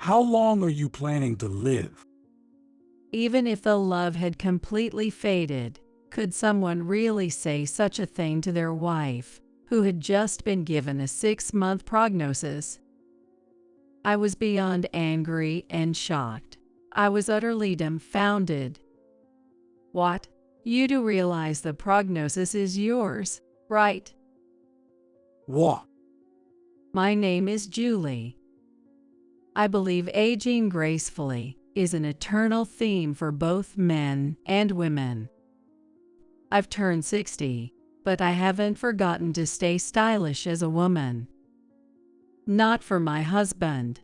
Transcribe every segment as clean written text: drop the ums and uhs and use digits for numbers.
How long are you planning to live? Even if the love had completely faded, could someone really say such a thing to their wife, who had just been given a 6-month prognosis? I was beyond angry and shocked. I was utterly dumbfounded. What? You do realize the prognosis is yours, right? What? My name is Julie. I believe aging gracefully is an eternal theme for both men and women. I've turned 60, but I haven't forgotten to stay stylish as a woman. Not for my husband.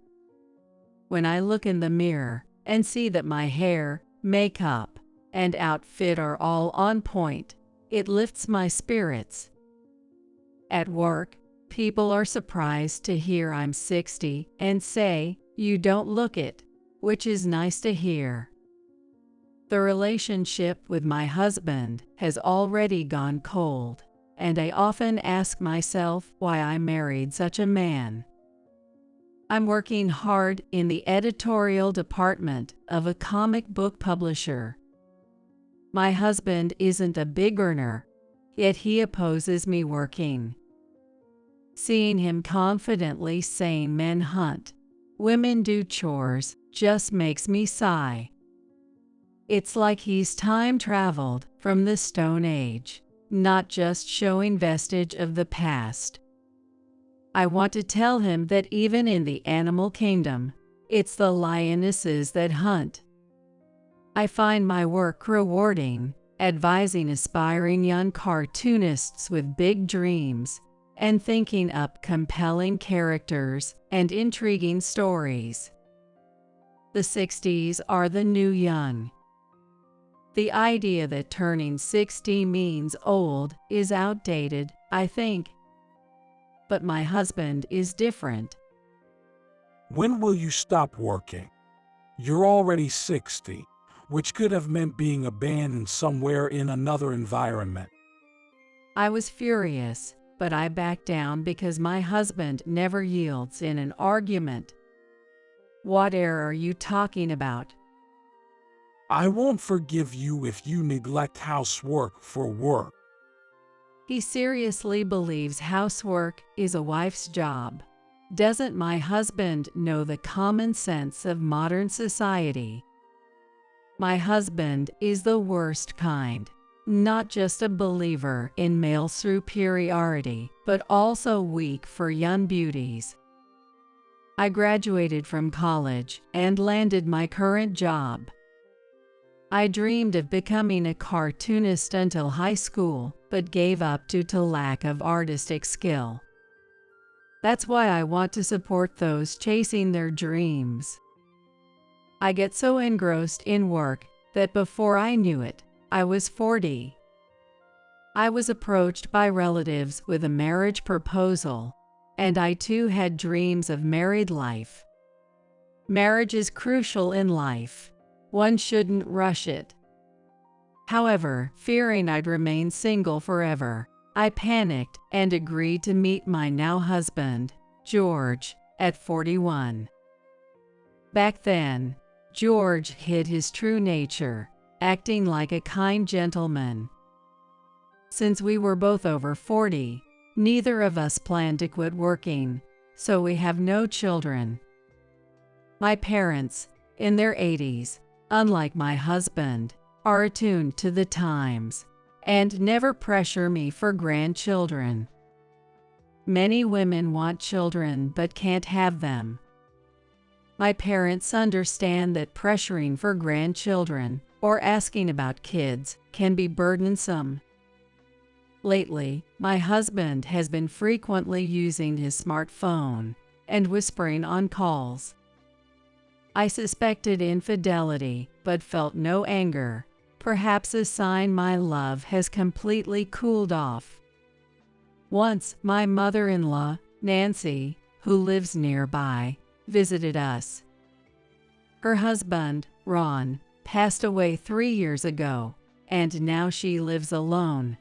When I look in the mirror and see that my hair, makeup, and outfit are all on point, it lifts my spirits. At work, people are surprised to hear I'm 60 and say, "You don't look it," which is nice to hear. The relationship with my husband has already gone cold, and I often ask myself why I married such a man. I'm working hard in the editorial department of a comic book publisher. My husband isn't a big earner, yet he opposes me working. Seeing him confidently saying men hunt, women do chores, just makes me sigh. It's like he's time traveled from the Stone Age, not just showing vestige of the past. I want to tell him that even in the animal kingdom, it's the lionesses that hunt. I find my work rewarding, advising aspiring young cartoonists with big dreams, and thinking up compelling characters and intriguing stories. The 60s are the new young. The idea that turning 60 means old is outdated, I think. But my husband is different. When will you stop working? You're already 60, which could have meant being abandoned somewhere in another environment. I was furious, but I backed down because my husband never yields in an argument. What error are you talking about? I won't forgive you if you neglect housework for work. He seriously believes housework is a wife's job. Doesn't my husband know the common sense of modern society? My husband is the worst kind, not just a believer in male superiority, but also weak for young beauties. I graduated from college and landed my current job. I dreamed of becoming a cartoonist until high school, but gave up due to lack of artistic skill. That's why I want to support those chasing their dreams. I get so engrossed in work that before I knew it, I was 40. I was approached by relatives with a marriage proposal, and I too had dreams of married life. Marriage is crucial in life. One shouldn't rush it. However, fearing I'd remain single forever, I panicked and agreed to meet my now husband, George, at 41. Back then, George hid his true nature, acting like a kind gentleman. Since we were both over 40, neither of us planned to quit working, so we have no children. My parents, in their 80s, unlike my husband, are attuned to the times and never pressure me for grandchildren. Many women want children but can't have them. My parents understand that pressuring for grandchildren or asking about kids can be burdensome. Lately, my husband has been frequently using his smartphone and whispering on calls. I suspected infidelity, but felt no anger, perhaps a sign my love has completely cooled off. Once, my mother-in-law, Nancy, who lives nearby, visited us. Her husband, Ron, passed away 3 years ago, and now she lives alone.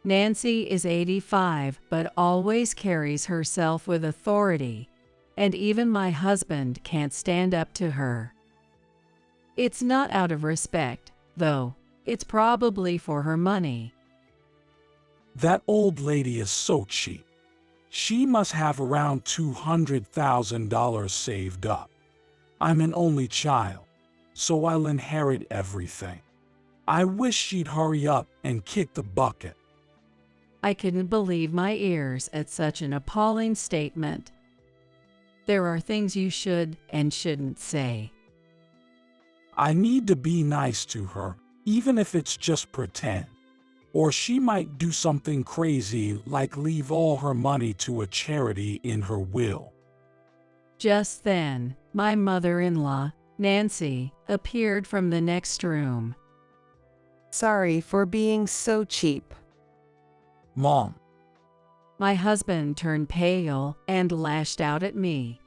Nancy is 85 but always carries herself with authority, and even my husband can't stand up to her. It's not out of respect, though. It's probably for her money. That old lady is so cheap. She must have around $200,000 saved up. I'm an only child, so I'll inherit everything. I wish she'd hurry up and kick the bucket. I couldn't believe my ears at such an appalling statement. There are things you should and shouldn't say. I need to be nice to her, even if it's just pretend. Or she might do something crazy like leave all her money to a charity in her will. Just then, my mother-in-law, Nancy, appeared from the next room. Sorry for being so cheap. Mom, My husband turned pale and lashed out at me.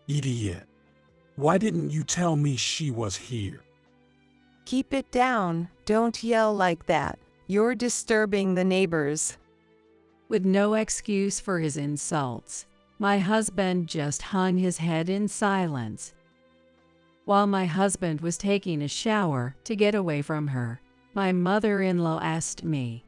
idiot. Why didn't you tell me she was here? Keep it down. Don't yell like that. You're disturbing the neighbors. With no excuse for his insults, my husband just hung his head in silence. While my husband was taking a shower to get away from her, my mother-in-law asked me,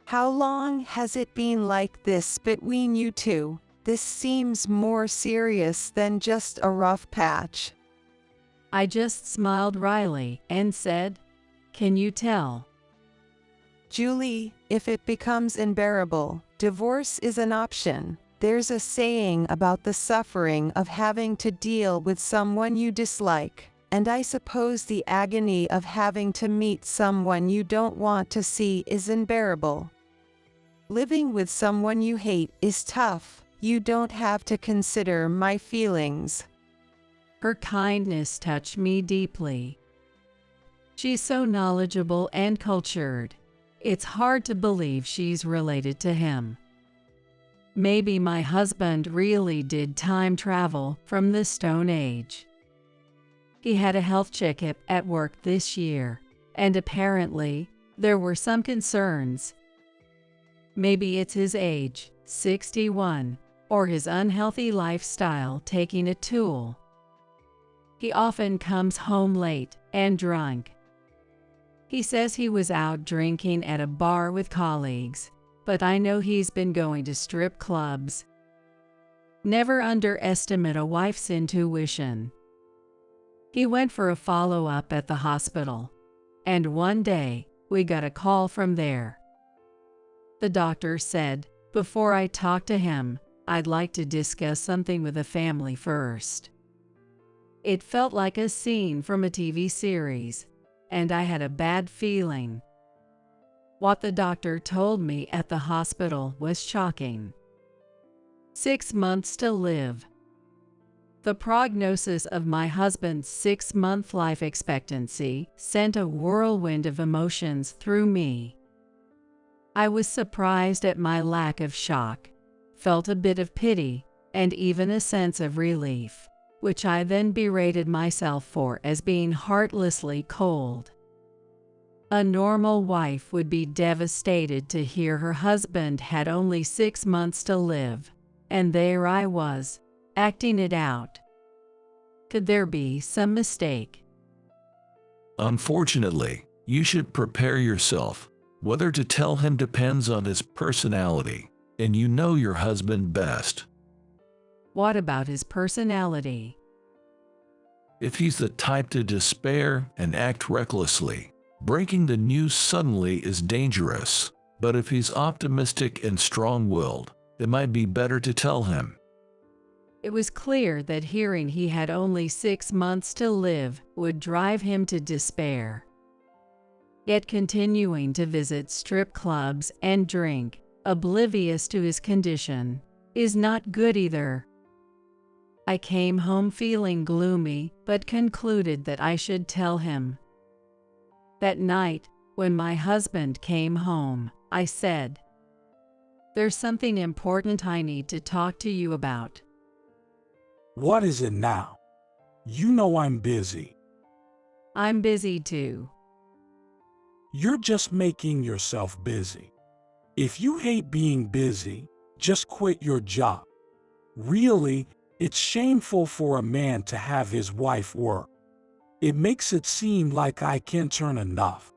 How long has it been like this between you two? This seems more serious than just a rough patch. I just smiled wryly and said, Can you tell? Julie, if it becomes unbearable, divorce is an option. There's a saying about the suffering of having to deal with someone you dislike, and I suppose the agony of having to meet someone you don't want to see is unbearable. Living with someone you hate is tough. You don't have to consider my feelings. Her kindness touched me deeply. She's so knowledgeable and cultured. It's hard to believe she's related to him. Maybe my husband really did time travel from the Stone Age. He had a health checkup at work this year, and apparently there were some concerns. Maybe it's his age, 61, or his unhealthy lifestyle taking a toll. He often comes home late and drunk. He says he was out drinking at a bar with colleagues, but I know he's been going to strip clubs. Never underestimate a wife's intuition. He went for a follow-up at the hospital, and one day we got a call from there. The doctor said, before I talk to him, I'd like to discuss something with the family first. It felt like a scene from a TV series, and I had a bad feeling. What the doctor told me at the hospital was shocking. 6 months to live. The prognosis of my husband's 6-month life expectancy sent a whirlwind of emotions through me. I was surprised at my lack of shock, felt a bit of pity, and even a sense of relief, which I then berated myself for as being heartlessly cold. A normal wife would be devastated to hear her husband had only 6 months to live, and there I was, acting it out. Could there be some mistake? Unfortunately, you should prepare yourself. Whether to tell him depends on his personality, and you know your husband best. What about his personality? If he's the type to despair and act recklessly, breaking the news suddenly is dangerous. But if he's optimistic and strong-willed, it might be better to tell him. It was clear that hearing he had only 6 months to live would drive him to despair. Yet continuing to visit strip clubs and drink, oblivious to his condition, is not good either. I came home feeling gloomy, but concluded that I should tell him. That night, when my husband came home, I said, "There's something important I need to talk to you about." What is it now? You know I'm busy. I'm busy too. You're just making yourself busy. If you hate being busy, just quit your job. Really, it's shameful for a man to have his wife work. It makes it seem like I can't earn enough.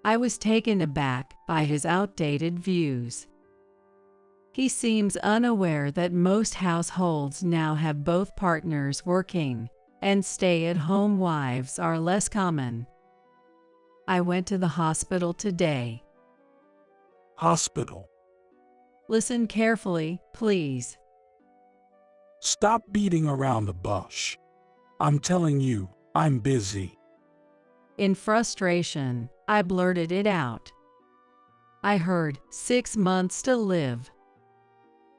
I was taken aback by his outdated views. He seems unaware that most households now have both partners working, and stay-at-home wives are less common. I went to the hospital today. Hospital. Listen carefully, please. Stop beating around the bush. I'm telling you, I'm busy. In frustration, I blurted it out. I heard 6 months to live.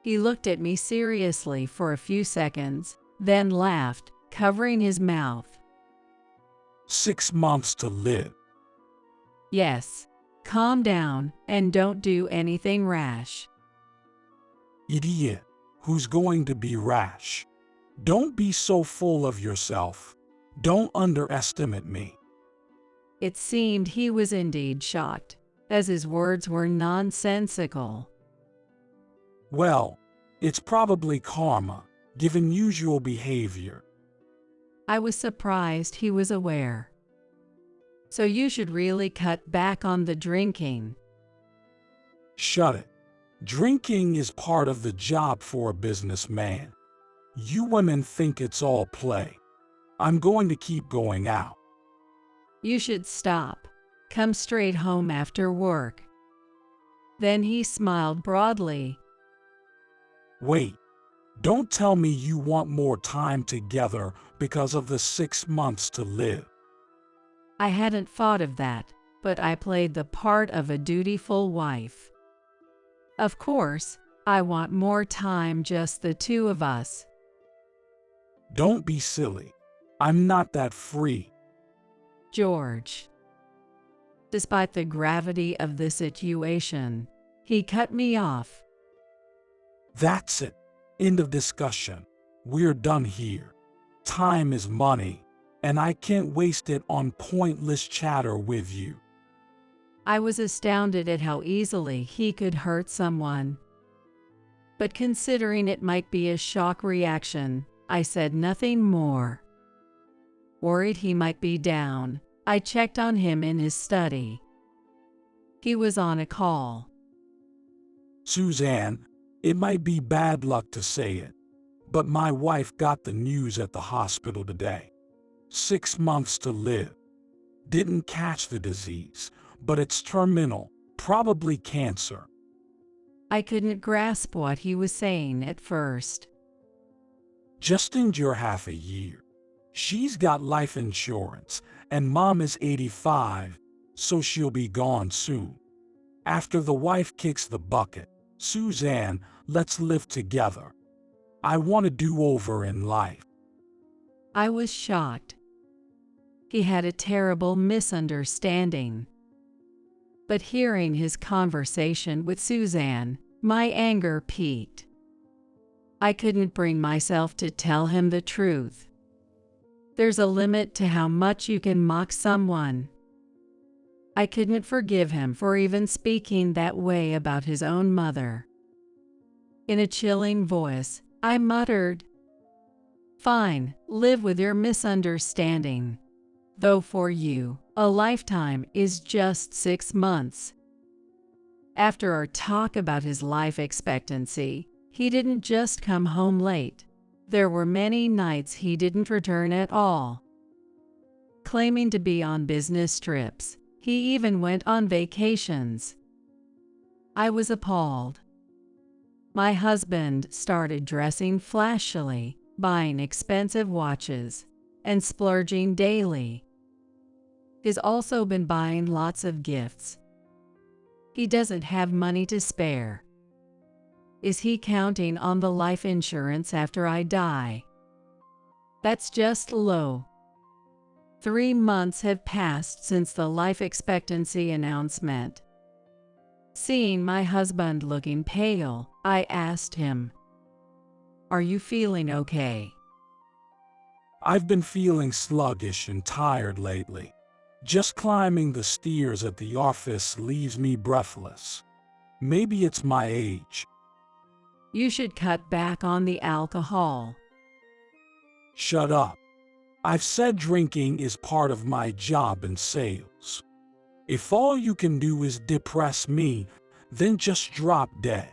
He looked at me seriously for a few seconds, then laughed, covering his mouth. 6 months to live. Yes. Calm down and don't do anything rash. Idiot. Who's going to be rash? Don't be so full of yourself. Don't underestimate me. It seemed he was indeed shocked, as his words were nonsensical. Well, it's probably karma, given usual behavior. I was surprised he was aware. So you should really cut back on the drinking. Shut it. Drinking is part of the job for a businessman. You women think it's all play. I'm going to keep going out. You should stop. Come straight home after work. Then he smiled broadly. Wait. Don't tell me you want more time together because of the 6 months to live. I hadn't thought of that, but I played the part of a dutiful wife. Of course, I want more time, just the two of us. Don't be silly. I'm not that free. George. Despite the gravity of the situation, he cut me off. That's it. End of discussion. We're done here. Time is money, and I can't waste it on pointless chatter with you. I was astounded at how easily he could hurt someone. But considering it might be a shock reaction, I said nothing more. Worried he might be down, I checked on him in his study. He was on a call. Suzanne, it might be bad luck to say it, but my wife got the news at the hospital today. 6 months to live. Didn't catch the disease, but it's terminal, probably cancer. I couldn't grasp what he was saying at first. Just endure half a year. She's got life insurance, and Mom is 85, so she'll be gone soon. After the wife kicks the bucket, Suzanne, let's live together. I want a do-over in life. I was shocked. He had a terrible misunderstanding. But hearing his conversation with Suzanne, my anger peaked. I couldn't bring myself to tell him the truth. There's a limit to how much you can mock someone. I couldn't forgive him for even speaking that way about his own mother. In a chilling voice, I muttered, "Fine, live with your misunderstanding. Though for you, a lifetime is just 6 months." After our talk about his life expectancy, he didn't just come home late. There were many nights he didn't return at all. Claiming to be on business trips, he even went on vacations. I was appalled. My husband started dressing flashily, buying expensive watches, and splurging daily. He's also been buying lots of gifts. He doesn't have money to spare. Is he counting on the life insurance after I die? That's just low. 3 months have passed since the life expectancy announcement. Seeing my husband looking pale, I asked him, "Are you feeling okay?" I've been feeling sluggish and tired lately. Just climbing the stairs at the office leaves me breathless. Maybe it's my age. You should cut back on the alcohol. Shut up. I've said drinking is part of my job in sales. If all you can do is depress me, then just drop dead.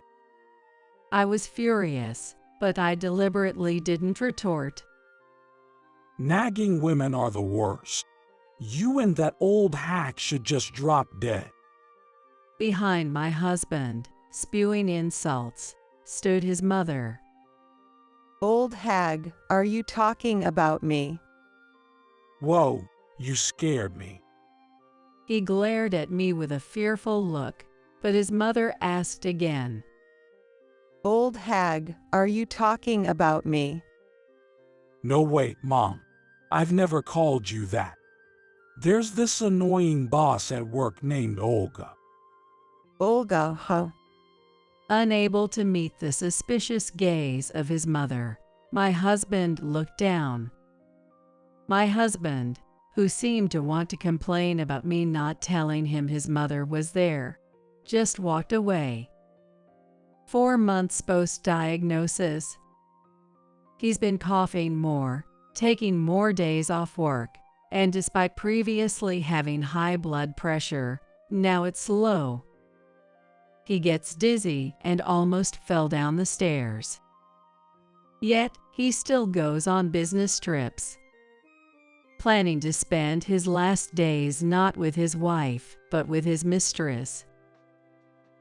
I was furious, but I deliberately didn't retort. Nagging women are the worst. You and that old hack should just drop dead. Behind my husband, spewing insults, stood his mother. Old hag, are you talking about me? Whoa, you scared me. He glared at me with a fearful look, but his mother asked again. Old hag, are you talking about me? No, wait, Mom. I've never called you that. There's this annoying boss at work named Olga. Olga, huh? Unable to meet the suspicious gaze of his mother, my husband looked down. My husband, who seemed to want to complain about me not telling him his mother was there, just walked away. 4 months post-diagnosis. He's been coughing more, taking more days off work, and despite previously having high blood pressure, now it's low. He gets dizzy and almost fell down the stairs. Yet, he still goes on business trips, planning to spend his last days not with his wife, but with his mistress.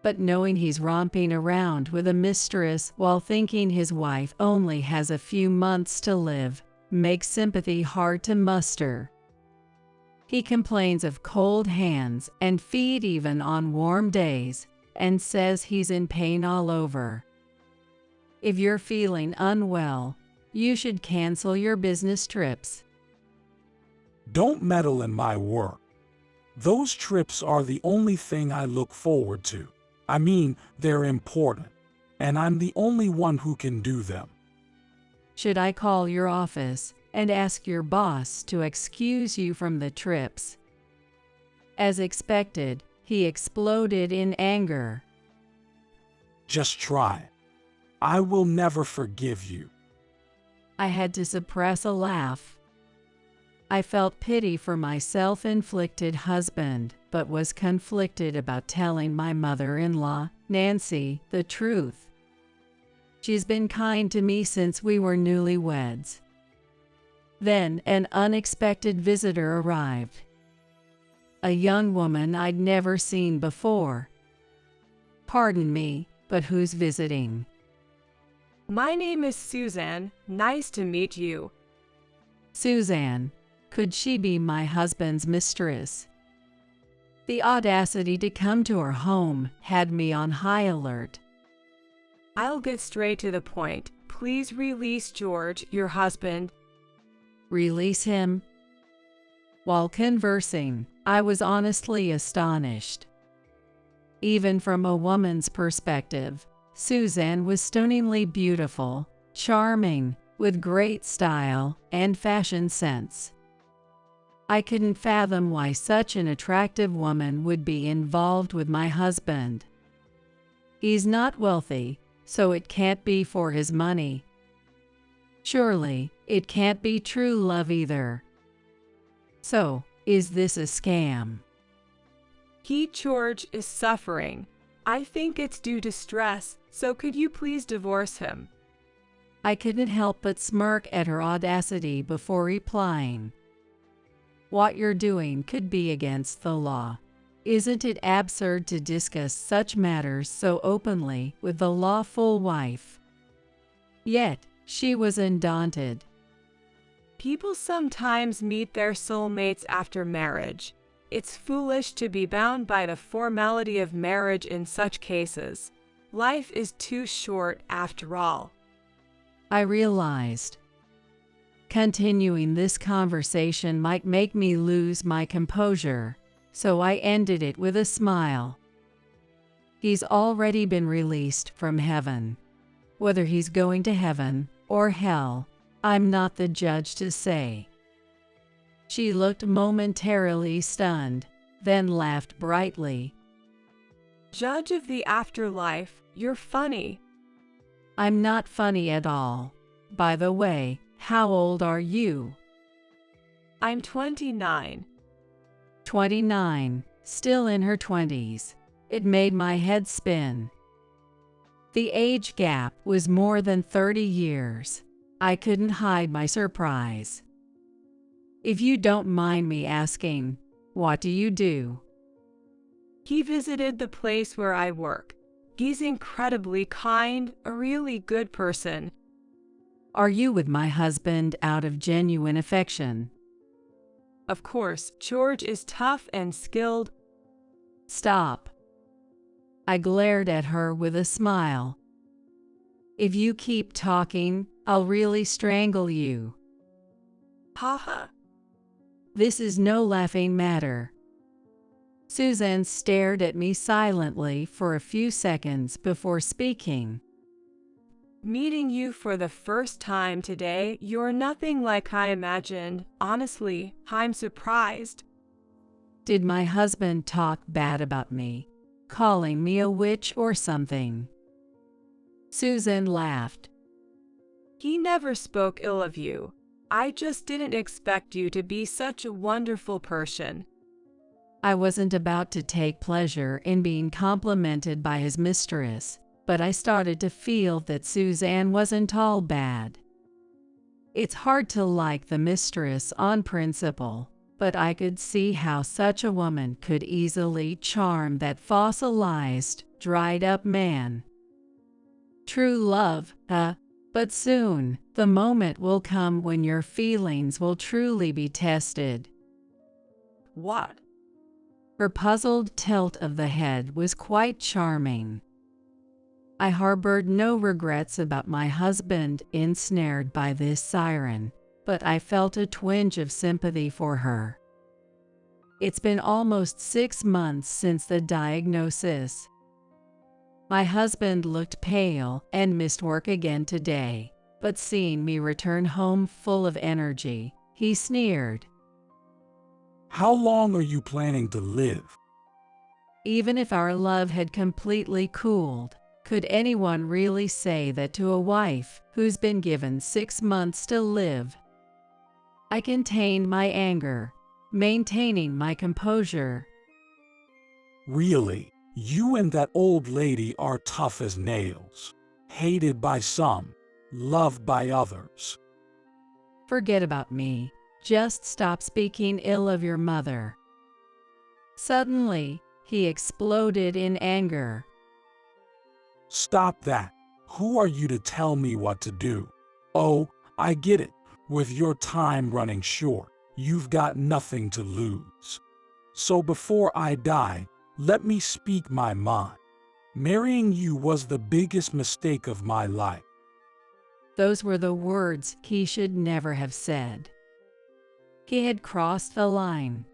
But knowing he's romping around with a mistress while thinking his wife only has a few months to live makes sympathy hard to muster. He complains of cold hands and feet even on warm days, and says he's in pain all over. If you're feeling unwell, you should cancel your business trips. Don't meddle in my work. Those trips are the only thing I look forward to. I mean, they're important, and I'm the only one who can do them. Should I call your office and ask your boss to excuse you from the trips? As expected, he exploded in anger. Just try. I will never forgive you. I had to suppress a laugh. I felt pity for my self-inflicted husband, but was conflicted about telling my mother-in-law, Nancy, the truth. She's been kind to me since we were newlyweds. Then an unexpected visitor arrived. A young woman I'd never seen before. Pardon me, but who's visiting? My name is Suzanne. Nice to meet you. Suzanne. Could she be my husband's mistress? The audacity to come to her home had me on high alert. I'll get straight to the point. Please release George, your husband. Release him? While conversing, I was honestly astonished. Even from a woman's perspective, Suzanne was stunningly beautiful, charming, with great style and fashion sense. I couldn't fathom why such an attractive woman would be involved with my husband. He's not wealthy, so it can't be for his money. Surely, it can't be true love either. So, is this a scam? George is suffering. I think it's due to stress, so could you please divorce him? I couldn't help but smirk at her audacity before replying. What you're doing could be against the law. Isn't it absurd to discuss such matters so openly with the lawful wife? Yet, she was undaunted. People sometimes meet their soulmates after marriage. It's foolish to be bound by the formality of marriage in such cases. Life is too short after all. I realized. Continuing this conversation might make me lose my composure, so I ended it with a smile. He's already been released from heaven. Whether he's going to heaven or hell, I'm not the judge to say. She looked momentarily stunned, then laughed brightly. Judge of the afterlife, you're funny. I'm not funny at all. By the way, how old are you? I'm 29. 29, still in her 20s. It made my head spin. The age gap was more than 30 years. I couldn't hide my surprise. If you don't mind me asking, what do you do? He visited the place where I work. He's incredibly kind, a really good person. Are you with my husband out of genuine affection? Of course, George is tough and skilled. Stop. I glared at her with a smile. If you keep talking, I'll really strangle you. Haha. This is no laughing matter. Susan stared at me silently for a few seconds before speaking. Meeting you for the first time today, you're nothing like I imagined. Honestly, I'm surprised. Did my husband talk bad about me, calling me a witch or something? Susan laughed. He never spoke ill of you. I just didn't expect you to be such a wonderful person. I wasn't about to take pleasure in being complimented by his mistress, but I started to feel that Suzanne wasn't all bad. It's hard to like the mistress on principle, but I could see how such a woman could easily charm that fossilized, dried-up man. True love, but soon, the moment will come when your feelings will truly be tested. What? Her puzzled tilt of the head was quite charming. I harbored no regrets about my husband ensnared by this siren, but I felt a twinge of sympathy for her. It's been almost 6 months since the diagnosis. My husband looked pale and missed work again today, but seeing me return home full of energy, he sneered. How long are you planning to live? Even if our love had completely cooled, could anyone really say that to a wife who's been given 6 months to live? I contained my anger, maintaining my composure. Really, you and that old lady are tough as nails. Hated by some, loved by others. Forget about me. Just stop speaking ill of your mother. Suddenly, he exploded in anger. Stop that. Who are you to tell me what to do? Oh, I get it. With your time running short, you've got nothing to lose. So before I die, let me speak my mind. Marrying you was the biggest mistake of my life. Those were the words he should never have said. He had crossed the line.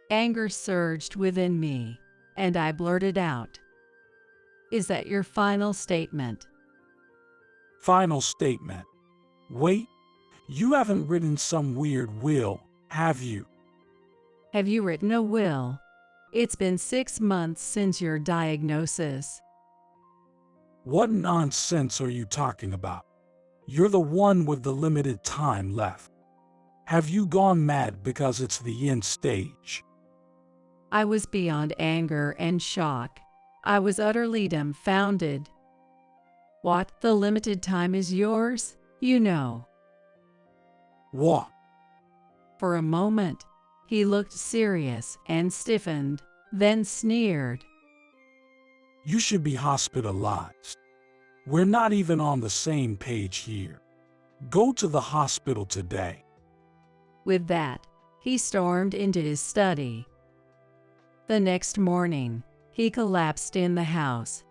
Anger surged within me, and I blurted out, "Is that your final statement?" Final statement. Wait, you haven't written some weird will, have you? Have you written a will? It's been 6 months since your diagnosis. What nonsense are you talking about? You're the one with the limited time left. Have you gone mad because it's the end stage? I was beyond anger and shock. I was utterly dumbfounded. What, the limited time is yours? You know. What? For a moment, he looked serious and stiffened, then sneered. You should be hospitalized. We're not even on the same page here. Go to the hospital today. With that, he stormed into his study. The next morning, he collapsed in the house.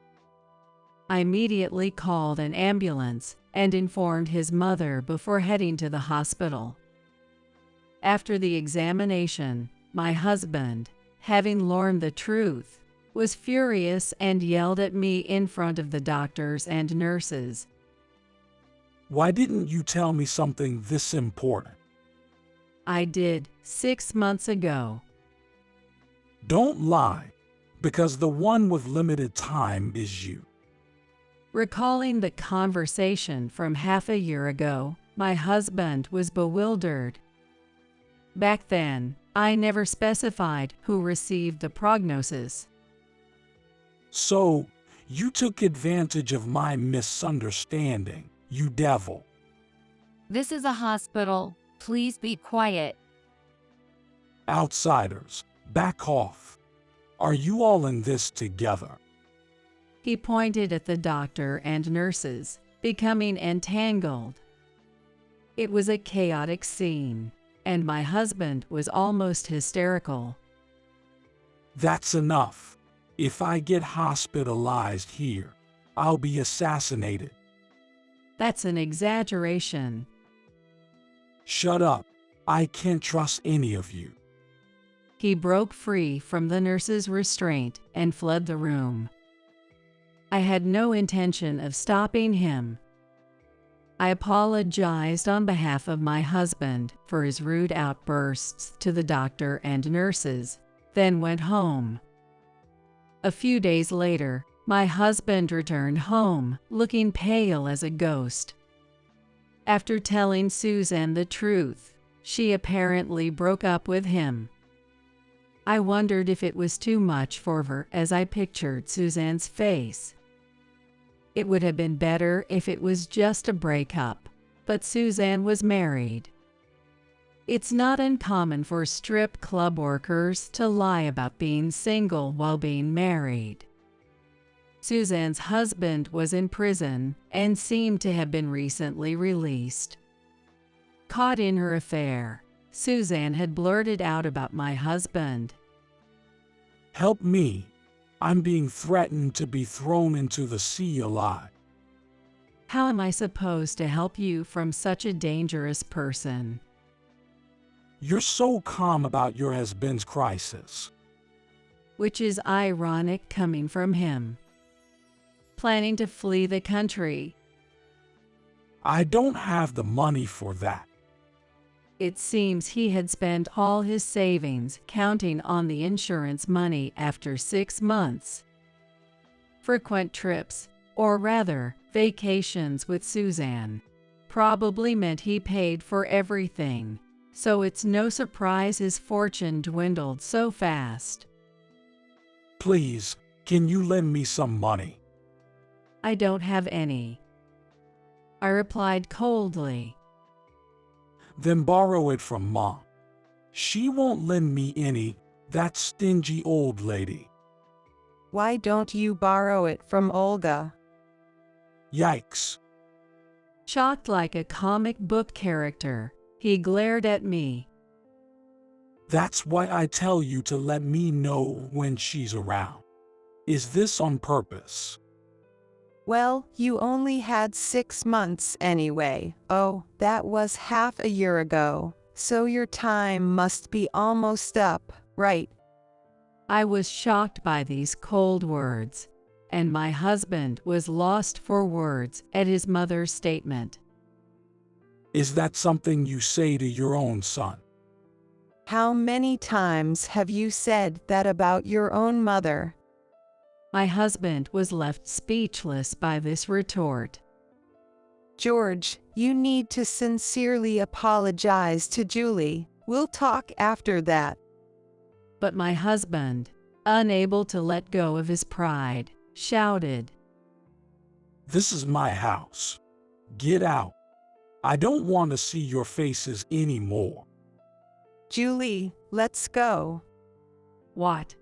I immediately called an ambulance and informed his mother before heading to the hospital. After the examination, my husband, having learned the truth, was furious and yelled at me in front of the doctors and nurses. Why didn't you tell me something this important? I did 6 months ago. Don't lie, because the one with limited time is you. Recalling the conversation from half a year ago, my husband was bewildered. Back then, I never specified who received the prognosis. So, you took advantage of my misunderstanding, you devil. This is a hospital. Please be quiet. Outsiders, back off. Are you all in this together? He pointed at the doctor and nurses, becoming entangled. It was a chaotic scene, and my husband was almost hysterical. That's enough. If I get hospitalized here, I'll be assassinated. That's an exaggeration. Shut up. I can't trust any of you. He broke free from the nurse's restraint and fled the room. I had no intention of stopping him. I apologized on behalf of my husband for his rude outbursts to the doctor and nurses, then went home. A few days later, my husband returned home, looking pale as a ghost. After telling Suzanne the truth, she apparently broke up with him. I wondered if it was too much for her as I pictured Suzanne's face. It would have been better if it was just a breakup, but Suzanne was married. It's not uncommon for strip club workers to lie about being single while being married. Suzanne's husband was in prison and seemed to have been recently released. Caught in her affair, Suzanne had blurted out about my husband. Help me. I'm being threatened to be thrown into the sea alive. How am I supposed to help you from such a dangerous person? You're so calm about your husband's crisis. Which is ironic coming from him. Planning to flee the country. I don't have the money for that. It seems he had spent all his savings counting on the insurance money after 6 months. Frequent trips, or rather, vacations with Suzanne, probably meant he paid for everything, so it's no surprise his fortune dwindled so fast. Please, can you lend me some money? I don't have any, I replied coldly. Then borrow it from Mom. She won't lend me any, that stingy old lady. Why don't you borrow it from Olga? Yikes. Shocked like a comic book character, he glared at me. That's why I tell you to let me know when she's around. Is this on purpose? Well, you only had 6 months anyway. Oh, that was half a year ago. So your time must be almost up, right? I was shocked by these cold words, and my husband was lost for words at his mother's statement. Is that something you say to your own son? How many times have you said that about your own mother? My husband was left speechless by this retort. George, you need to sincerely apologize to Julie. We'll talk after that. But my husband, unable to let go of his pride, shouted, This is my house. Get out. I don't want to see your faces anymore. Julie, let's go. What?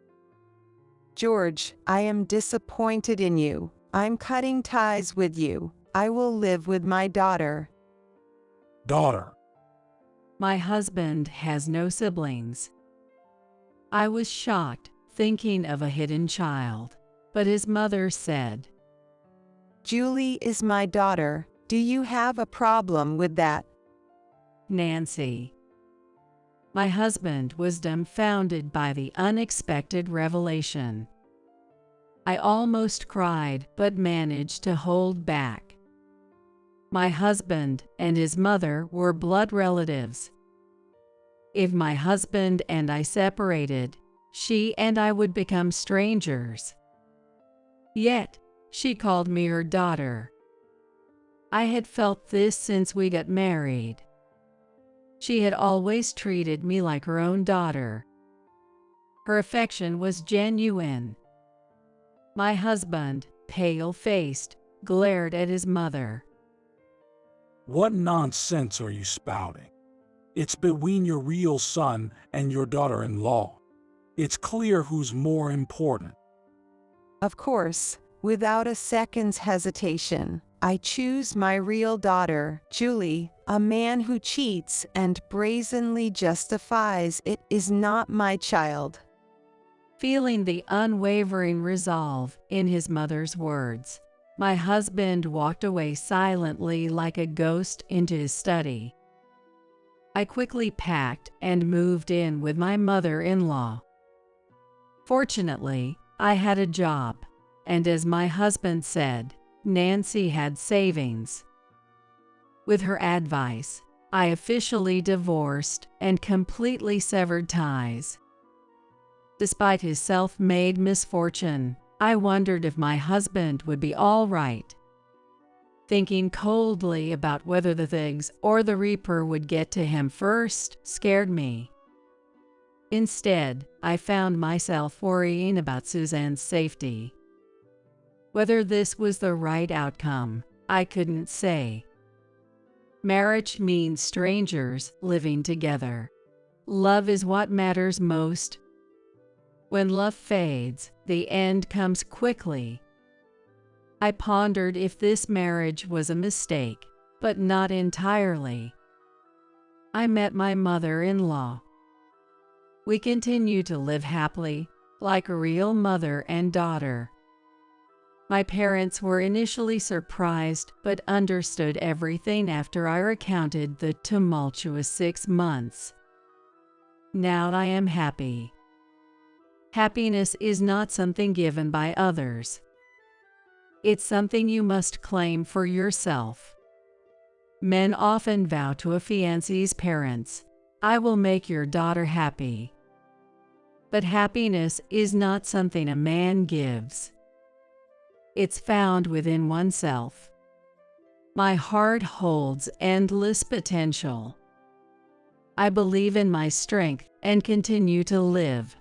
George, I am disappointed in you. I'm cutting ties with you. I will live with my daughter. Daughter. My husband has no siblings. I was shocked, thinking of a hidden child, but his mother said, Julie is my daughter. Do you have a problem with that? Nancy. My husband was dumbfounded by the unexpected revelation. I almost cried, but managed to hold back. My husband and his mother were blood relatives. If my husband and I separated, she and I would become strangers. Yet, She called me her daughter. I had felt this since we got married. She had always treated me like her own daughter. Her affection was genuine. My husband, pale-faced, glared at his mother. What nonsense are you spouting? It's between your real son and your daughter-in-law. It's clear who's more important. Of course, without a second's hesitation, I choose my real daughter, Julie. A man who cheats and brazenly justifies it is not my child. Feeling the unwavering resolve in his mother's words, my husband walked away silently like a ghost into his study. I quickly packed and moved in with my mother-in-law. Fortunately, I had a job, and as my husband said, Nancy had savings. With her advice, I officially divorced and completely severed ties. Despite his self-made misfortune, I wondered if my husband would be all right. Thinking coldly about whether the Thigs or the Reaper would get to him first scared me. Instead, I found myself worrying about Suzanne's safety. Whether this was the right outcome, I couldn't say. Marriage means strangers living together. Love is what matters most. When love fades, the end comes quickly. I pondered if this marriage was a mistake, but not entirely. I met my mother-in-law. We continue to live happily, like a real mother and daughter. My parents were initially surprised but understood everything after I recounted the tumultuous 6 months. Now I am happy. Happiness is not something given by others. It's something you must claim for yourself. Men often vow to a fiancee's parents, "I will make your daughter happy." But happiness is not something a man gives. It's found within oneself. My heart holds endless potential. I believe in my strength and continue to live.